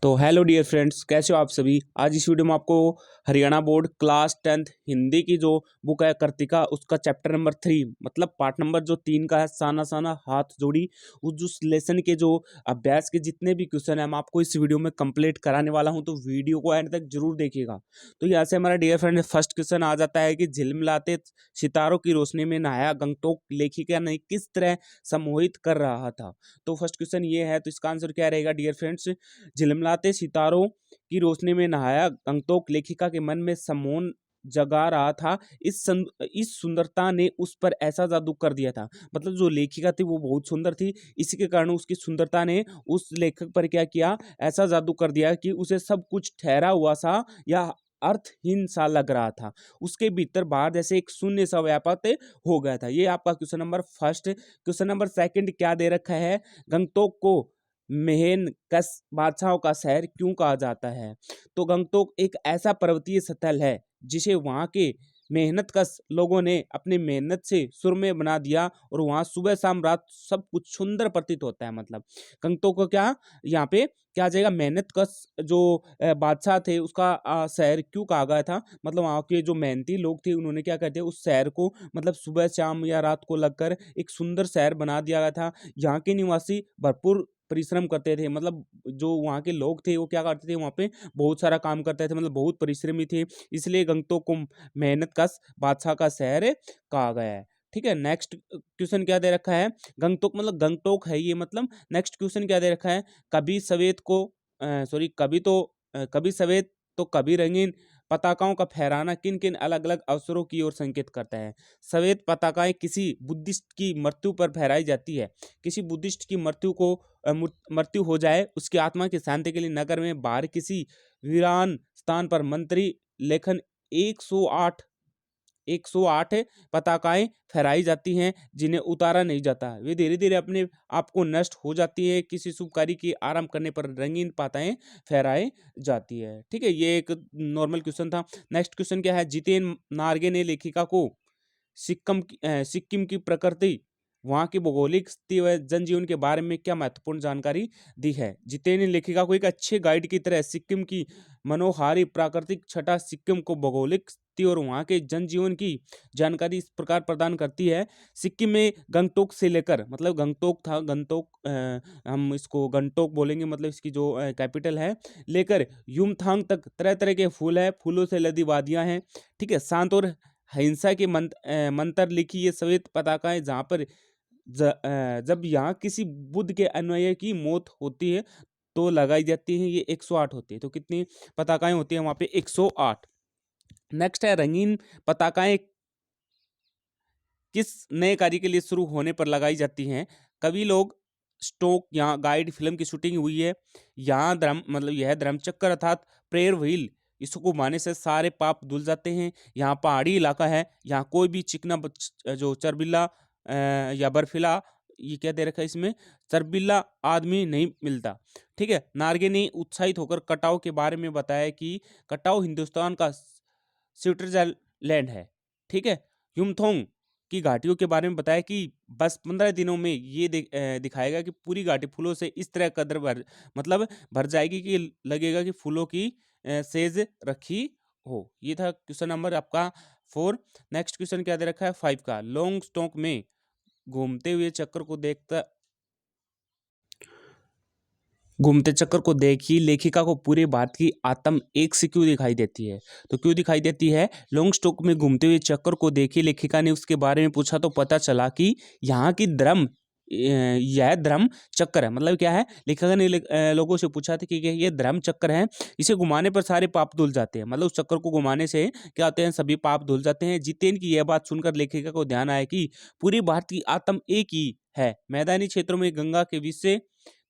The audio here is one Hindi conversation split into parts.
तो हेलो डियर फ्रेंड्स, कैसे हो आप सभी। आज इस वीडियो में आपको Haryana board class 10th Hindi की जो बुक है कर्तिका, उसका चैप्टर नंबर 3 मतलब पार्ट नंबर जो 3 का है, साना साना हाथ जोड़ी, उस जो लेसन के जो अभ्यास के जितने भी क्वेश्चन है मैं आपको इस वीडियो में कंप्लीट कराने वाला हूं, तो वीडियो को एंड तक जरूर देखिएगा। तो यहाँ से हमारा डियर फ्रेंड फर्स्ट क्वेश्चन आ जाता है कि झिलमिलाते सितारों की रोशनी में नहाया गंगटोक लेखिका ने किस तरह सम्मोहित कर रहा था। तो फर्स्ट क्वेश्चन ये है, तो इसका आंसर क्या रहेगा डियर फ्रेंड्स। झिलमिलाते सितारों की रोशनी में नहाया गंगटोक लेखिका के मन में सम्मोहन जगा रहा था। इस सुंदरता ने उस पर ऐसा जादू कर दिया था, मतलब जो लेखिका थी वो बहुत सुंदर थी, इसी के कारण उसकी सुंदरता ने उस लेखक पर क्या किया, ऐसा जादू कर दिया कि उसे सब कुछ ठहरा हुआ सा या अर्थहीन सा लग रहा था। उसके भीतर बाहर जैसे एक शून्य सा व्याप्त हो गया था। ये आपका question number first. Question number second क्या दे रखा है, गंगटोक को मेहन कस बादशाहों का शहर क्यों कहा जाता है। तो गंगटोक एक ऐसा पर्वतीय स्थल है जिसे वहां के मेहनत कस लोगों ने अपनी मेहनत से सुरम्य बना दिया, और वहां सुबह शाम रात सब कुछ सुंदर प्रतीत होता है। मतलब गंगटोक को क्या यहाँ पे क्या आ जाएगा, मेहनत कस जो बादशाह थे उसका शहर क्यों कहा गया था। मतलब वहाँ के जो मेहनती लोग थे उन्होंने क्या कहते हैं, उस शहर को मतलब सुबह शाम या रात को लगकर एक सुंदर शहर बना दिया गया था। यहाँ के निवासी भरपूर परिश्रम करते थे, मतलब जो वहाँ के लोग थे वो क्या करते थे, वहाँ पे बहुत सारा काम करते थे, मतलब बहुत परिश्रमी थे, इसलिए गंगटोक को मेहनत का बादशाह का शहर कहा गया है। ठीक है, नेक्स्ट क्वेश्चन क्या दे रखा है, गंगटोक मतलब गंगटोक है ये, मतलब नेक्स्ट क्वेश्चन क्या दे रखा है, कभी सफेद को कभी सफेद तो कभी रंगीन पताकाओं का फहराना किन किन अलग अलग अवसरों की ओर संकेत करता है। सफेद पताकाएं किसी बुद्धिस्ट की मृत्यु पर फहराई जाती है। किसी बुद्धिस्ट की मृत्यु हो जाए, उसकी आत्मा की शांति के लिए नगर में बाहर किसी वीरान स्थान पर मंत्री लेखन 108 पताकाएं फहराई जाती हैं, जिन्हें उतारा नहीं जाता। वे धीरे धीरे अपने आप को नष्ट हो जाती है। किसी शुभ कार्य की आरंभ करने पर रंगीन पताकाएं फहराई जाती है। ठीक है, ये एक नॉर्मल क्वेश्चन था। नेक्स्ट क्वेश्चन क्या है, जितेन नार्गे ने लेखिका को सिक्किम की प्रकृति, वहाँ की भौगोलिक स्थिति व जनजीवन के बारे में क्या महत्वपूर्ण जानकारी दी है। जितेन ने लेखिका को एक अच्छे गाइड की तरह सिक्किम की मनोहारी प्राकृतिक छटा, सिक्किम को भौगोलिक स्थिति और वहाँ के जनजीवन की जानकारी इस प्रकार प्रदान करती है। सिक्किम में गंगटोक से लेकर, मतलब गंगटोक था, हम इसको गंगटोक बोलेंगे, मतलब इसकी जो कैपिटल है, लेकर युमथांग तक तरह तरह के फूल है, फूलों से लदी वादियां हैं। ठीक है, शांत और हिंसा के मंत्र लिखी ये श्वेत पताकाएं, जहाँ पर जब यहाँ किसी बुद्ध के अनुयायी की मौत होती है तो लगाई जाती है, ये 108 होती है। तो कितनी पताकाएं होती है वहां पे, 108। नेक्स्ट है, रंगीन पताकाएं किस नए कार्य के लिए शुरू होने पर लगाई जाती हैं। कवि लोग स्टोक, यहाँ गाइड फिल्म की शूटिंग हुई है। यहाँ धर्म मतलब यह धर्मचक्र अर्थात प्रेयर व्हील, इसको घुमाने से सारे पाप धुल जाते हैं। यहाँ पहाड़ी इलाका है, यहाँ कोई भी चिकना जो चरबिल्ला या बर्फीला, ये क्या दे रखा है इसमें, चरबिल्ला आदमी नहीं मिलता। ठीक है, नार्गे ने उत्साहित होकर कटाव के बारे में बताया कि कटाव हिंदुस्तान का स्विट्जरलैंड है। ठीक है, युमथोंग की घाटियों के बारे में बताया कि बस 15 दिनों में ये दिखाएगा कि पूरी घाटी फूलों से इस तरह कदर भर जाएगी कि लगेगा कि फूलों की सेज रखी हो। ये था क्वेश्चन नंबर आपका 4। नेक्स्ट क्वेश्चन क्या दे रखा है 5 का, लॉन्ग स्टोक में घूमते चक्कर को देखी लेखिका को पूरे भारत की आत्म एक सी क्यों दिखाई देती है। तो क्यों दिखाई देती है, लॉन्ग स्टोक में घूमते हुए चक्कर को देखी लेखिका ने उसके बारे में पूछा तो पता चला कि यहाँ की यह धर्म चक्कर है। मतलब क्या है, लेखिका ने लोगों से पूछा था कि ये धर्म चक्कर है, इसे घुमाने पर सारे पाप धुल जाते हैं। मतलब उस चक्कर को घुमाने से क्या होते हैं, सभी पाप धुल जाते हैं। जितेन की यह बात सुनकर लेखिका को ध्यान आया कि पूरी भारत की आत्म एक ही है। मैदानी क्षेत्रों में गंगा के विषय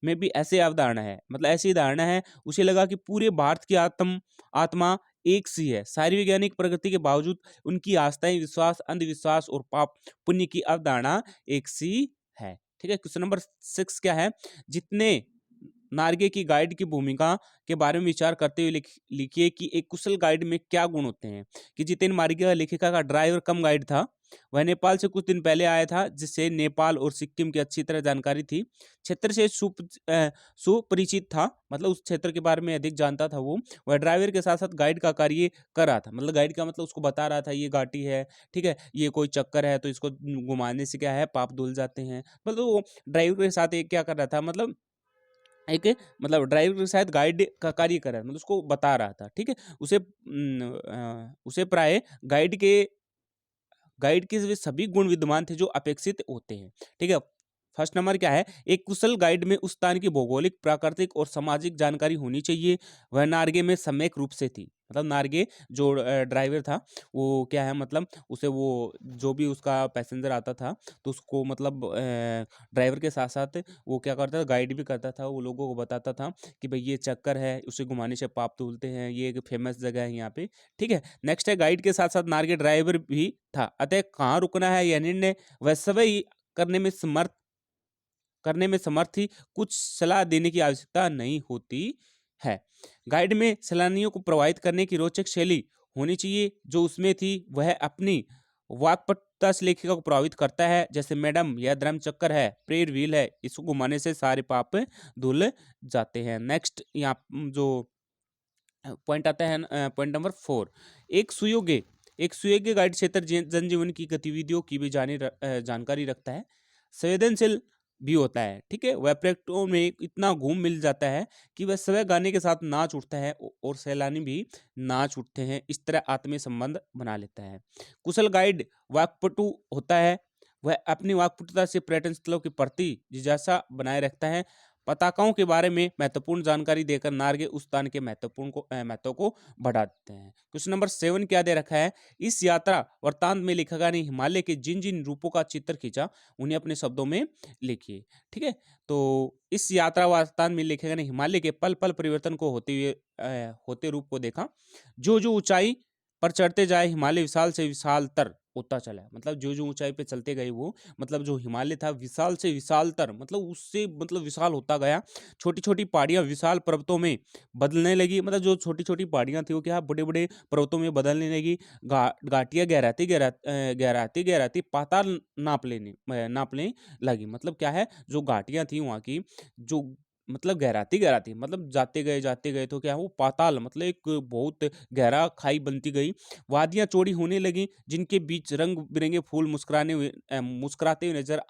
में भी ऐसी अवधारणा है, मतलब ऐसी धारणा है। उसे लगा कि पूरे भारत की आत्मा एक सी है। सारी वैज्ञानिक प्रगति के बावजूद उनकी आस्थाएं, विश्वास, अंधविश्वास और पाप पुण्य की अवधारणा एक सी है। ठीक है, क्वेश्चन नंबर 6 क्या है, जितने नार्गे की गाइड की भूमिका के बारे में विचार करते हुए लिखिए कि एक कुशल गाइड में क्या गुण होते हैं। कि जितेन नार्गे लेखिका का ड्राइवर कम गाइड था, वह नेपाल से कुछ दिन पहले आया था, जिससे नेपाल और सिक्किम की अच्छी तरह जानकारी थी। क्षेत्र से सुपरिचित था, मतलब उस क्षेत्र के बारे में अधिक जानता था वो। वह ड्राइवर के साथ साथ गाइड का कार्य कर रहा था, मतलब गाइड का मतलब उसको बता रहा था ये घाटी है, ठीक है, ये कोई चक्कर है तो इसको घुमाने से क्या है पाप धुल जाते हैं। मतलब वो ड्राइवर के साथ एक क्या कर रहा था, मतलब एक ड्राइवर के साथ गाइड का कार्य कर रहा है, मतलब उसको बता रहा था, ठीक है। उसे प्राय गाइड के वे सभी गुण विद्यमान थे जो अपेक्षित होते हैं, ठीक है। फर्स्ट नंबर क्या है, एक कुशल गाइड में उस स्थान की भौगोलिक, प्राकृतिक और सामाजिक जानकारी होनी चाहिए। वह नार्गे में सम्यक रूप से थी, मतलब नार्गे जो ड्राइवर था वो क्या है, मतलब उसे वो जो भी उसका पैसेंजर आता था तो उसको मतलब ड्राइवर के साथ साथ वो क्या करता था, गाइड भी करता था, वो लोगों को बताता था कि भाई ये चक्कर है, उसे घुमाने से पाप धुलते हैं, ये एक फेमस जगह है यहाँ पे, ठीक है। नेक्स्ट है, गाइड के साथ साथ नार्गे ड्राइवर भी था, अतः कहाँ रुकना है यह निर्णय वह सभी करने में समर्थ थी, कुछ सलाह देने की आवश्यकता नहीं होती है। गाइड में सैलानियों को प्रभावित करने की रोचक शैली होनी चाहिए, जो उसमें थी वह अपनी वाक्पटुता से लेखिका को प्रभावित करता है, जैसे मैडम यह धर्म चक्कर है, प्रेयर व्हील है, इसको घुमाने से सारे पाप धुल जाते हैं। नेक्स्ट यहाँ जो पॉइंट आता है, पॉइंट नंबर 4, एक सुयोग्य एक सुयोग्य गाइड क्षेत्र जनजीवन की गतिविधियों की भी जानकारी रखता है, संवेदनशील भी होता है, ठीक है। वह पर्यटकों में इतना घूम मिल जाता है कि वह स्वयं गाने के साथ नाच उठता है और सैलानी भी नाच उठते हैं, इस तरह आत्मीय संबंध बना लेता है। कुशल गाइड वाक्पटु होता है, वह अपनी वाक्पटुता से पर्यटन स्थलों के प्रति जिज्ञासा बनाए रखता है। पताकाओं के बारे में महत्वपूर्ण जानकारी देकर नार्गे उस स्थान के महत्व को बढ़ा देते हैं। क्वेश्चन नंबर 7 क्या दे रखा है, इस यात्रा वृत्तांत में लेखक ने हिमालय के जिन जिन रूपों का चित्र खींचा उन्हें अपने शब्दों में लिखिए, ठीक है। तो इस यात्रा वृत्तांत में लेखक ने हिमालय के पल पल परिवर्तन को होते रूप को देखा। जो जो ऊंचाई पर चढ़ते जाए हिमालय विशाल से विशालतर होता चला, मतलब जो जो ऊंचाई पे चलते गए वो, मतलब जो हिमालय था विशाल से विशालतर, मतलब उससे मतलब विशाल होता गया। छोटी छोटी पहाड़ियां विशाल पर्वतों में बदलने लगी, मतलब जो छोटी छोटी पहाड़ियां थी वो क्या बड़े बड़े पर्वतों में बदलने लगी। घाटियां गहराती गहराती पाताल नापने लगी, मतलब क्या है, जो घाटियां थी वहाँ की, जो मतलब गहराती गहराती, मतलब जाते गए तो क्या वो पाताल, मतलब एक बहुत गहरा खाई बनती गई। वादियां चौड़ी होने लगी, जिनके बीच रंग बिरंगे फूल मुस्कुराते हुए नजर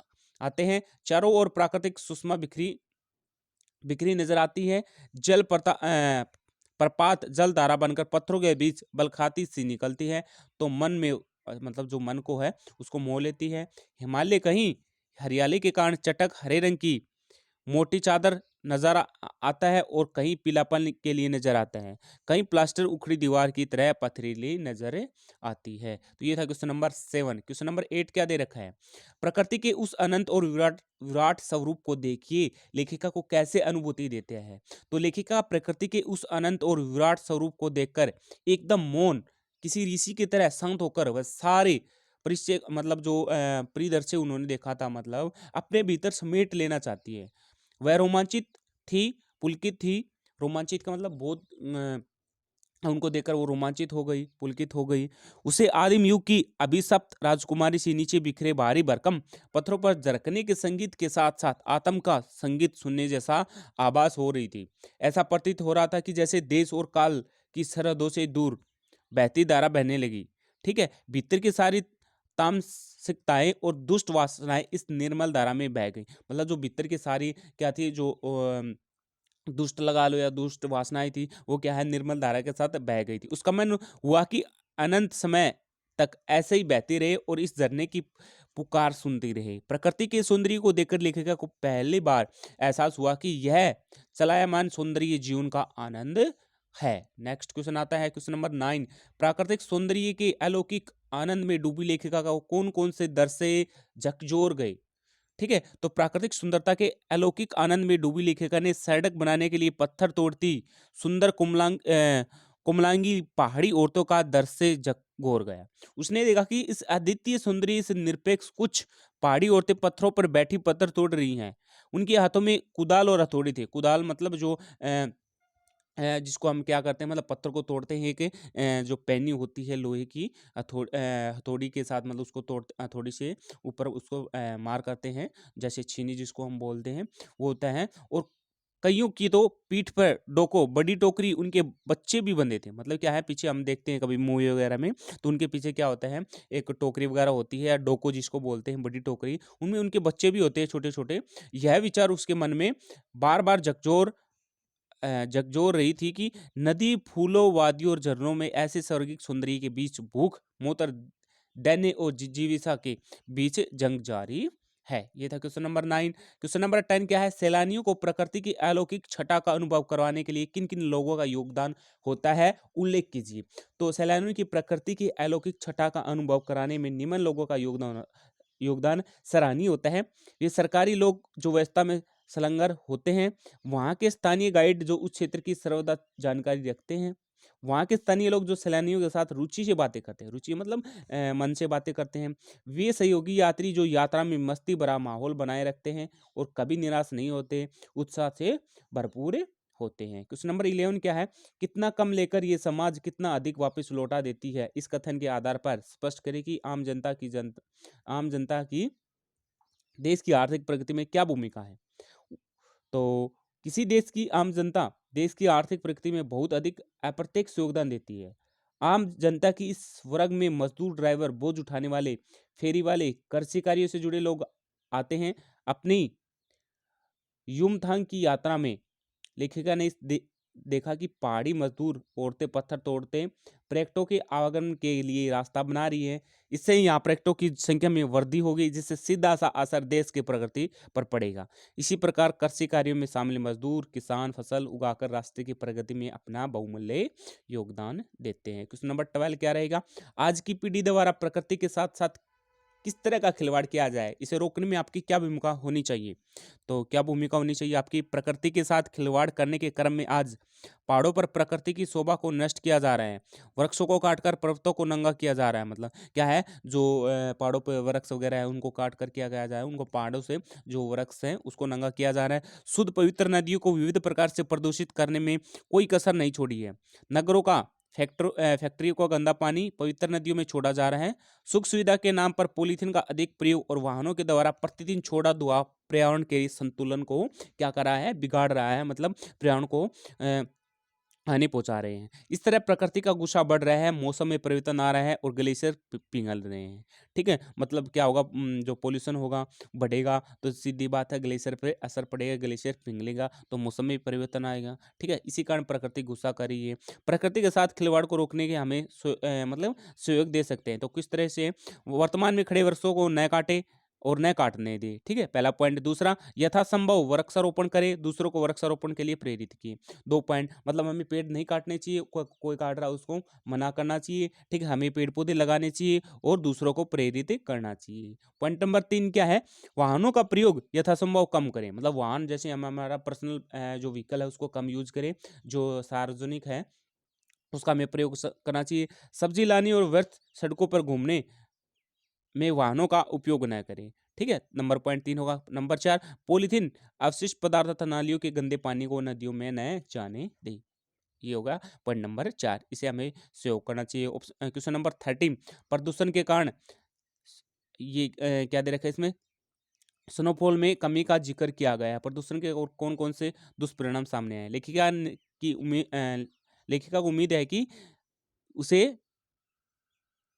आते हैं। चारों ओर प्राकृतिक सुषमा बिखरी बिखरी नजर आती है। प्रपात जल धारा बनकर पत्थरों के बीच बलखाती सी निकलती है, तो मन में मतलब जो मन को है उसको मोह लेती है। हिमालय कहीं हरियाली के कारण चटक हरे रंग की मोटी चादर नजर आता है और कहीं पीलापन के लिए नजर आता है, कहीं प्लास्टर उखड़ी दीवार की तरह पथरीली नजर आती है। तो ये था क्वेश्चन नंबर 7। क्वेश्चन नंबर 8 क्या दे रखा है, प्रकृति के उस अनंत और विराट विराट स्वरूप को देखिए, लेखिका को कैसे अनुभूति देते हैं। तो लेखिका प्रकृति के उस अनंत और विराट स्वरूप को देखकर एकदम मौन, किसी ऋषि की तरह शांत होकर वह सारे परिचय, मतलब जो परिदृश्य उन्होंने देखा था, मतलब अपने भीतर समेट लेना चाहती है। वह रोमांचित थी, पुलकित थी। रोमांचित का मतलब बहुत उनको देखकर वो रोमांचित हो गई, पुलकित हो गई। उसे आदिम युग की अभिशप्त राजकुमारी से नीचे बिखरे भारी भरकम पत्थरों पर जरकने के संगीत के साथ साथ आत्म का संगीत सुनने जैसा आभास हो रही थी। ऐसा प्रतीत हो रहा था कि जैसे देश और काल की सरहदों से दूर बहती धारा बहने लगी, ठीक है। भीतर की सारी तामसिकताएं और दुष्ट वासनाएं इस निर्मल धारा में बह गई, मतलब जो भीतर की सारी क्या थी, जो दुष्ट लगा लो या दुष्ट वासनाएं थी, वो क्या है निर्मल धारा के साथ बह गई थी। उसका मन हुआ कि अनंत समय तक ऐसे ही बहती रहे और इस झरने की पुकार सुनती रहे। प्रकृति के सौंदर्य को देखकर लेखिका को पहली बार एहसास हुआ कि यह चलायमान सौंदर्य जीवन का आनंद है। नेक्स्ट क्वेश्चन आता है, क्वेश्चन नंबर 9, प्राकृतिक सौंदर्य के अलौकिक आनंद में डूबी लेखिका का कौन कौन से दृश्य झकझोर गए, ठीक है। तो प्राकृतिक सुंदरता के अलौकिक आनंद में डूबी लेखिका ने सड़क बनाने के लिए पत्थर तोड़ती सुंदर कुमलांगी पहाड़ी औरतों का दृश्य झकझोर गया। उसने देखा कि इस अद्वितीय सौंदर्य से निरपेक्ष कुछ पहाड़ी औरतें पत्थरों पर बैठी पत्थर तोड़ रही हैं। उनके हाथों में कुदाल और हथौड़ी थे। कुदाल मतलब जो जिसको हम क्या करते हैं, मतलब पत्थर को तोड़ते हैं, एक जो पैनी होती है लोहे की, हथौड़ी के साथ, मतलब उसको हथौड़ी से ऊपर उसको मार करते हैं, जैसे छीनी जिसको हम बोलते हैं, वो होता है। और कईयों की तो पीठ पर डोको, बड़ी टोकरी, उनके बच्चे भी बंधे थे। मतलब क्या है, पीछे हम देखते हैं कभी मूवी वगैरह में, तो उनके पीछे क्या होता है, एक टोकरी वगैरह होती है, या डोको जिसको बोलते हैं, बड़ी टोकरी, उनमें उनके बच्चे भी होते हैं छोटे छोटे। यह विचार उसके मन में बार बार झकझोर रही थी कि नदी, फूलों, वादियों और झरनों में ऐसे स्वर्गिक सौंदर्य के बीच भूख, मोतर, दैन्य और जिजीविसा के बीच जंग जारी है। ये था क्वेश्चन नंबर 9। क्वेश्चन नंबर 10 क्या है, सैलानियों को प्रकृति की अलौकिक छटा का अनुभव करवाने के लिए किन किन लोगों का योगदान होता है, उल्लेख कीजिए। तो सैलानियों की प्रकृति की अलौकिक छटा का अनुभव कराने में निम्न लोगों का योगदान सराहनीय होता है। ये सरकारी लोग जो व्यवस्था में संलग्न होते हैं, वहाँ के स्थानीय गाइड जो उस क्षेत्र की सर्वदा जानकारी रखते हैं, वहाँ के स्थानीय लोग जो सैलानियों के साथ रुचि से बातें करते हैं, रुचि मतलब मन से बातें करते हैं, वे सहयोगी यात्री जो यात्रा में मस्ती भरा माहौल बनाए रखते हैं और कभी निराश नहीं होते, उत्साह से भरपूर होते हैं। क्वेश्चन नंबर 11 क्या है, कितना कम लेकर ये समाज कितना अधिक वापस लौटा देती है, इस कथन के आधार पर स्पष्ट करें कि आम जनता की देश की आर्थिक प्रगति में क्या भूमिका है। तो किसी देश की आम जनता देश की आर्थिक प्रगति में बहुत अधिक अप्रत्यक्ष योगदान देती है। आम जनता की इस वर्ग में मजदूर, ड्राइवर, बोझ उठाने वाले, फेरी वाले, कृषि कार्यों से जुड़े लोग आते हैं। अपनी युमथांग की यात्रा में लेखिका ने देखा कि पहाड़ी मजदूर, औरतें पत्थर तोड़ते पर्यटकों के आवागमन के लिए रास्ता बना रही है। इससे ही यहाँ पर्यटकों की संख्या में वृद्धि होगी, जिससे सीधा सा असर देश की प्रगति पर पड़ेगा। इसी प्रकार कृषि कार्यों में शामिल मजदूर, किसान फसल उगाकर राष्ट्र की प्रगति में अपना बहुमूल्य योगदान देते हैं। क्वेश्चन नंबर 12 क्या रहेगा, आज की पीढ़ी द्वारा प्रकृति के साथ साथ किस तरह का खिलवाड़ किया जाए, इसे रोकने में आपकी क्या भूमिका होनी चाहिए। तो क्या भूमिका होनी चाहिए आपकी, प्रकृति के साथ खिलवाड़ करने के क्रम में आज पहाड़ों पर प्रकृति की शोभा को नष्ट किया जा रहा है, वृक्षों को काटकर पर्वतों को नंगा किया जा रहा है। मतलब क्या है, जो पहाड़ों पर वृक्ष वगैरह है उनको काट कर किया गया जाए, उनको पहाड़ों से जो वृक्ष है उसको नंगा किया जा रहा है। शुद्ध पवित्र नदियों को विविध प्रकार से प्रदूषित करने में कोई कसर नहीं छोड़ी है। नगरों का फैक्ट्रियों का गंदा पानी पवित्र नदियों में छोड़ा जा रहा है। सुख सुविधा के नाम पर पॉलीथीन का अधिक प्रयोग और वाहनों के द्वारा प्रतिदिन छोड़ा धुआं पर्यावरण के संतुलन को क्या कर रहा है, बिगाड़ रहा है, मतलब पर्यावरण को हानि पहुंचा रहे हैं। इस तरह प्रकृति का गुस्सा बढ़ रहा है, मौसम में परिवर्तन आ रहा है और ग्लेशियर पिघल रहे हैं। ठीक है, मतलब क्या होगा, जो पोल्यूशन होगा बढ़ेगा तो सीधी बात है ग्लेशियर पे असर पड़ेगा, ग्लेशियर पिघलेगा तो मौसम में परिवर्तन आएगा। ठीक है, इसी कारण प्रकृति गुस्सा कर रही है। प्रकृति के साथ खिलवाड़ को रोकने के हमें मतलब सहयोग दे सकते हैं। तो किस तरह से, वर्तमान में खड़े वृक्षों को न काटे और न काटने दे। ठीक है, पहला पॉइंट। दूसरा, यथासंभव वृक्षारोपण करे, दूसरों को वृक्षारोपण के लिए प्रेरित किए। 2 पॉइंट, मतलब हमें पेड़ नहीं काटने चाहिए, कोई काट रहा है उसको मना करना चाहिए। ठीक है, हमें पेड़ पौधे लगाने चाहिए और दूसरों को प्रेरित करना चाहिए। पॉइंट नंबर 3 क्या है, वाहनों का प्रयोग यथासंभव कम करें। मतलब वाहन जैसे हम हमारा पर्सनल जो व्हीकल है उसको कम यूज करें, जो सार्वजनिक है उसका हमें प्रयोग करना चाहिए। सब्जी लाने और व्यर्थ सड़कों पर घूमने में वाहनों का उपयोग न करें। ठीक है, नंबर पॉइंट 3 होगा। नंबर 4, पॉलीथीन अवशिष्ट पदार्थ तथा नालियों के गंदे पानी को नदियों में न जाने दें। ये होगा पॉइंट नंबर 4, इसे हमें सहयोग करना चाहिए। क्वेश्चन नंबर 13, प्रदूषण के कारण ये क्या दे रखा है इसमें, स्नोफॉल में कमी का जिक्र किया गया है। प्रदूषण के और कौन कौन से दुष्परिणाम सामने आए। लेखिका को उम्मीद है कि उसे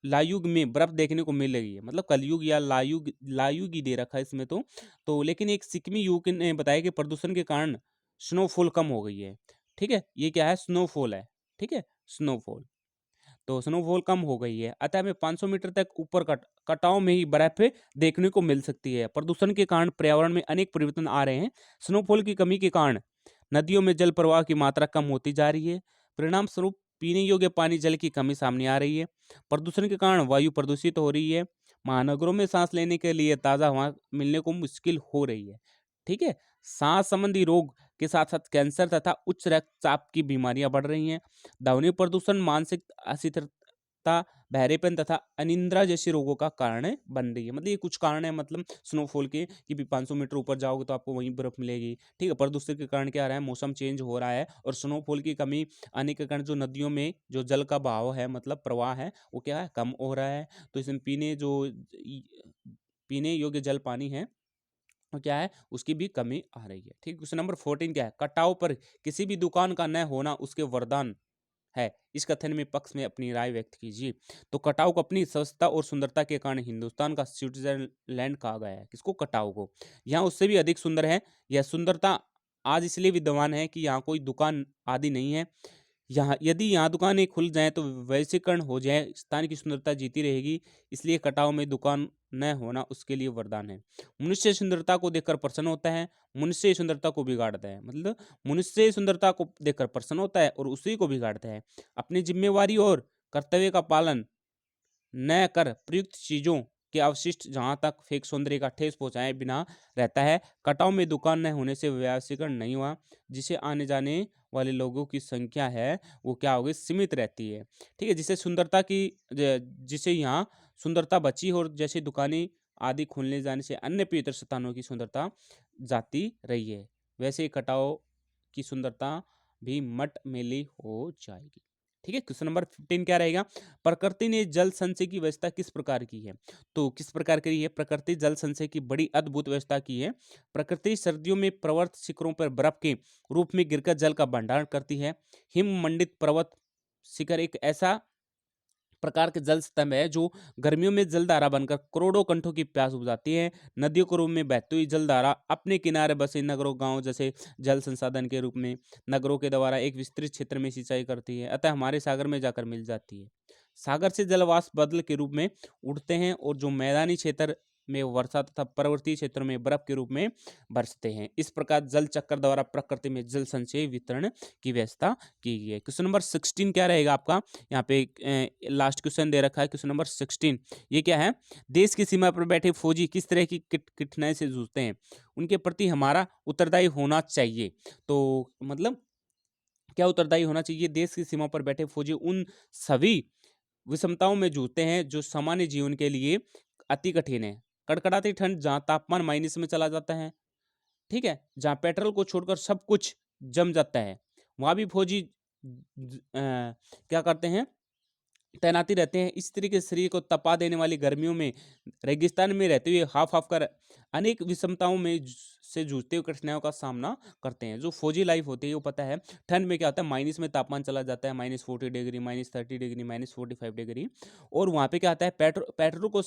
लायुग में बर्फ देखने को मिल रही है। मतलब कलयुग या लायुग, लायुग ही दे रखा है इसमें तो लेकिन एक सिक्किमी युवक ने बताया कि प्रदूषण के कारण स्नोफॉल कम हो गई है। ठीक है, ये क्या है, स्नोफॉल है। ठीक है, स्नोफॉल, तो स्नोफॉल कम हो गई है। अतः हमें 500 मीटर तक ऊपर कटाव में ही बर्फ देखने को मिल सकती है। प्रदूषण के कारण पर्यावरण में अनेक परिवर्तन आ रहे हैं। स्नोफॉल की कमी के कारण नदियों में जल प्रवाह की मात्रा कम होती जा रही है। परिणाम स्वरूप पीने योग्य पानी जल की कमी सामने आ रही है। प्रदूषण के कारण वायु प्रदूषित हो रही है। महानगरों में सांस लेने के लिए ताज़ा हवा मिलने को मुश्किल हो रही है। ठीक है, सांस संबंधी रोग के साथ साथ कैंसर तथा उच्च रक्तचाप की बीमारियां बढ़ रही हैं। ध्वनि प्रदूषण मानसिक अस्थिरता अवस्था बहरेपन तथा अनिद्रा जैसे रोगों का कारण बन रही है। मतलब ये कुछ कारण है, मतलब स्नोफॉल के कि भी 500 मीटर ऊपर जाओगे तो आपको वहीं बर्फ मिलेगी। ठीक है, प्रदूषण के कारण क्या आ रहा है, मौसम चेंज हो रहा है और स्नोफॉल की कमी आने के कारण जो नदियों में जो जल का बहाव है, मतलब प्रवाह है, वो क्या है, कम हो रहा है। तो इसमें पीने योग्य जल पानी है और क्या है, उसकी भी कमी आ रही है। ठीक, क्वेश्चन नंबर 14 क्या है, कटाव पर किसी भी दुकान का न होना उसके वरदान है, इस कथन में पक्ष में अपनी राय व्यक्त कीजिए। तो कटाव को अपनी स्वच्छता और सुंदरता के कारण हिंदुस्तान का स्विट्जरलैंड कहा गया है। किसको, कटाव को। यहाँ उससे भी अधिक सुंदर है। यह सुंदरता आज इसलिए विद्यमान है कि यहाँ कोई दुकान आदि नहीं है। यहाँ यदि यहाँ दुकानें खुल जाएं तो वैश्वीकरण हो जाए, स्थान की सुंदरता जीती रहेगी। इसलिए कटाव में दुकान न होना उसके लिए वरदान है। मनुष्य सुंदरता को देखकर प्रसन्न होता है, मनुष्य सुंदरता को बिगाड़ता है। मतलब मनुष्य सुंदरता को देखकर प्रसन्न होता है और उसी को बिगाड़ता है। अपनी जिम्मेवारी और कर्तव्य का पालन न कर प्रयुक्त चीजों के अवशिष्ट जहां तक फेक सौंदर्य का ठेस पहुंचाए बिना रहता है। कटाव में दुकान न होने से व्यावसायीकरण नहीं हुआ, जिसे आने जाने वाले लोगों की संख्या है वो क्या होगी, सीमित रहती है। ठीक है, जिसे सुंदरता की जिसे यहाँ सुंदरता बची और जैसे दुकानें आदि खुलने जाने से अन्य पवित्र स्थानों की सुंदरता जाती रही है, वैसे ही कटाव की सुंदरता भी मट मेली हो जाएगी। ठीक है, क्वेश्चन नंबर 15 क्या रहेगा, प्रकृति ने जल संचय की व्यवस्था किस प्रकार की है। तो किस प्रकार की है, प्रकृति जल संचय की बड़ी अद्भुत व्यवस्था की है। प्रकृति सर्दियों में पर्वत शिखरों पर बर्फ के रूप में गिरकर जल का भंडारण करती है। हिम मंडित पर्वत शिखर एक ऐसा प्रकार के जल स्तंभ है जो गर्मियों में जलधारा बनकर करोड़ों कंठों की प्यास बुझाती है। नदियों के रूप में बहती हुई जलधारा अपने किनारे बसे नगरों गांव जैसे जल संसाधन के रूप में नगरों के द्वारा एक विस्तृत क्षेत्र में सिंचाई करती है, अतः हमारे सागर में जाकर मिल जाती है। सागर से जलवाष्प बदल के रूप में उठते हैं और जो मैदानी क्षेत्र में वर्षा तथा पर्वतीय क्षेत्रों में बर्फ के रूप में बरसते हैं। इस प्रकार जल चक्र द्वारा प्रकृति में जल संचय वितरण की व्यवस्था की गई है। क्वेश्चन नंबर 16 क्या रहेगा आपका, यहाँ पे लास्ट क्वेश्चन दे रखा है, क्वेश्चन नंबर 16 ये क्या है, देश की सीमा पर बैठे फौजी किस तरह की कठिनाई से जूझते हैं, उनके प्रति हमारा उत्तरदायी होना चाहिए। तो मतलब क्या उत्तरदायी होना चाहिए, देश की सीमा पर बैठे फौजी उन सभी विषमताओं में जूझते हैं जो सामान्य जीवन के लिए अति कठिन है। कड़कड़ाती ठंड जहाँ तापमान माइनस में चला जाता है, ठीक है, जहाँ पेट्रोल को छोड़कर सब कुछ जम जाता है, वहाँ भी फौजी क्या करते हैं, तैनाती रहते हैं। इस तरीके से शरीर को तपा देने वाली गर्मियों में रेगिस्तान में रहते हुए हाफ हाफ कर अनेक विषमताओं में से जूझते हुए कठिनाइयों का सामना करते हैं। जो फौजी लाइफ होती है वो पता है, ठंड में क्या होता है, माइनस में तापमान चला जाता है, -40 डिग्री, -30 डिग्री, -45 डिग्री। और वहाँ पे क्या आता है, पेट्रोल को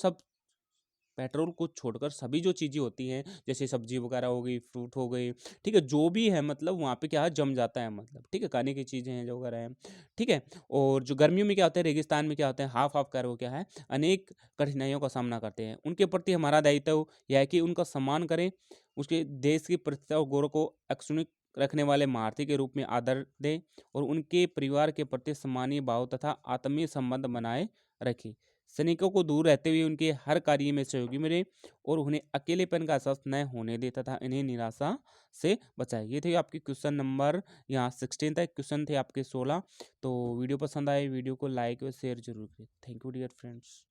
पेट्रोल को छोड़कर सभी जो चीज़ें होती हैं जैसे सब्जी वगैरह हो गई, फ्रूट हो गई, ठीक है, जो भी है मतलब वहाँ पे क्या है, जम जाता है, मतलब ठीक है, खाने की चीज़ें हैं जो वगैरह हैं, ठीक है। और जो गर्मियों में क्या होता है, रेगिस्तान में क्या होता है, हाफ हाफ कर वो क्या है, अनेक कठिनाइयों का सामना करते हैं। उनके प्रति हमारा दायित्व यह है कि उनका सम्मान करें, उसके देश की प्रतिष्ठा और गौरव को अक्षुण्ण रखने वाले महारथी के रूप में आदर दें और उनके परिवार के प्रति सम्मानीय भाव तथा आत्मीय संबंध बनाए रखें। सैनिकों को दूर रहते हुए उनके हर कार्य में सहयोगी मिले और उन्हें अकेलेपन का एहसास न होने दे तथा इन्हें निराशा से बचाए। ये थे आपके क्वेश्चन नंबर, यहाँ 16 तक क्वेश्चन थे आपके 16। तो वीडियो पसंद आए, वीडियो को लाइक और शेयर जरूर करें। Thank you dear friends.